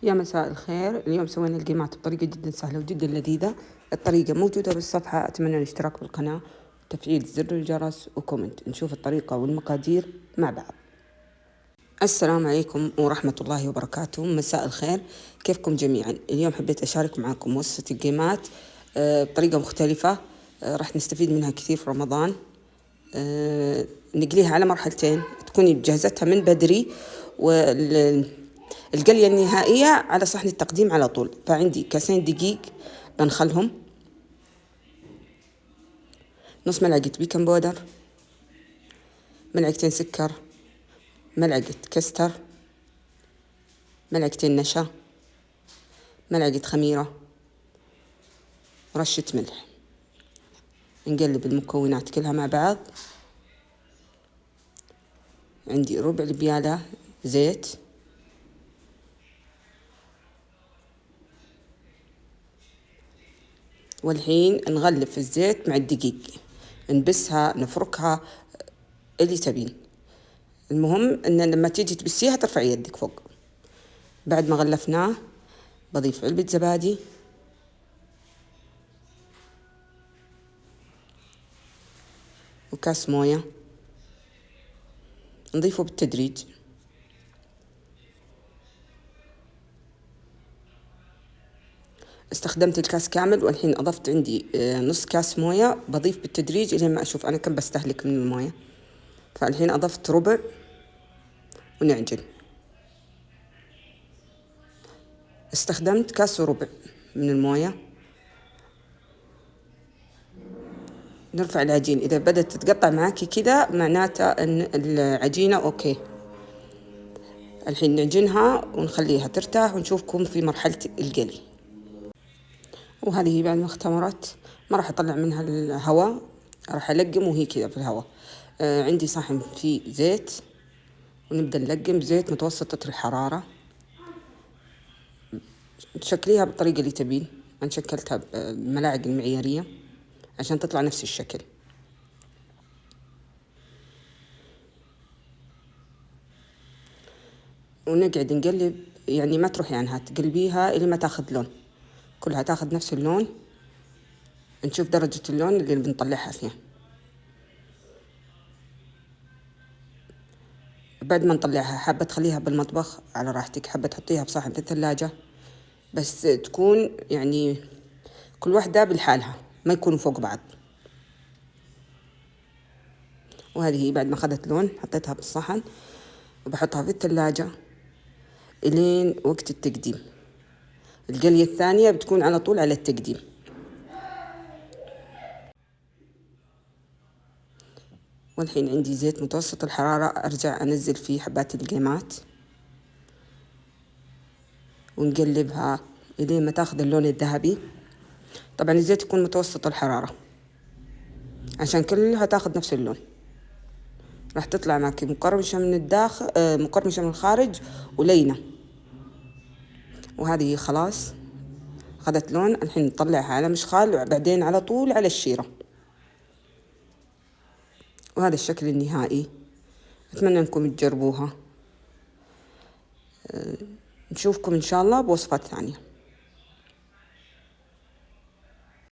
يا مساء الخير. اليوم سوينا القيمات بطريقة جدا سهلة وجدا لذيذة. الطريقة موجودة بالصفحة، أتمنى الاشتراك بالقناة وتفعيل زر الجرس وكومنت. نشوف الطريقة والمقادير مع بعض. السلام عليكم ورحمة الله وبركاته، مساء الخير، كيفكم جميعا؟ اليوم حبيت أشارك معكم وصفة القيمات بطريقة مختلفة، راح نستفيد منها كثير في رمضان. نقليها على مرحلتين، تكوني بجهزتها من بدري، والقلية النهائية على صحن التقديم على طول. فعندي كاسين دقيق بنخلهم، نص ملعقة بيكنج بودر، ملعقتين سكر، ملعقة كستر، ملعقتين نشا، ملعقة خميرة، ورشة ملح. نقلب المكونات كلها مع بعض. عندي ربع البيالة زيت، والحين نغلف الزيت مع الدقيق، نبسها نفركها اللي تبين. المهم ان لما تيجي تبسيها ترفع يدك فوق. بعد ما غلفناه بضيف علبة زبادي، وكاس موية، نضيفه بالتدريج. استخدمت الكاس كامل، والحين أضفت عندي نص كاس موية، بضيف بالتدريج إلى ما أشوف أنا كم بستهلك من الموية. فالحين أضفت ربع ونعجن. استخدمت كاس وربع من الموية. نرفع العجين، إذا بدأت تتقطع معاكي كذا معناته أن العجينة أوكي. الحين نعجنها ونخليها ترتاح، ونشوفكم في مرحلة القلي. وهذه بعد ما اختمرت ما راح أطلع منها الهواء، راح ألقم وهي كذا في الهواء. عندي صحن فيه زيت، ونبدأ نلقم بزيت متوسطة الحرارة. تشكليها بالطريقة اللي تبين، أنا شكلتها بالملاعق المعيارية عشان تطلع نفس الشكل. ونقعد نقلب، يعني ما تروحي عنها، تقلبيها إلى ما تاخذ لون، كلها تاخذ نفس اللون. نشوف درجة اللون اللي بنطلعها فيها. بعد ما نطلعها، حابة تخليها بالمطبخ على راحتك، حابة تحطيها بصحن في الثلاجة، بس تكون يعني كل واحدة بالحالها، ما يكونوا فوق بعض. وهذه بعد ما أخذت لون حطيتها بالصحن، وبحطها في الثلاجة إلين وقت التقديم. القلية الثانية بتكون على طول على التقديم. والحين عندي زيت متوسط الحرارة، أرجع أنزل فيه حبات القيمات ونقلبها إلين ما تاخذ اللون الذهبي. طبعا الزيت يكون متوسط الحرارة عشان كلها تاخذ نفس اللون. راح تطلع معك مقرمشة من الداخل، مقرمشة من الخارج ولينة. وهذه خلاص أخذت لون. الحين نطلعها على مشخال، وبعدين على طول على الشيرة. وهذا الشكل النهائي. أتمنى أنكم تجربوها. نشوفكم إن شاء الله بوصفات ثانية.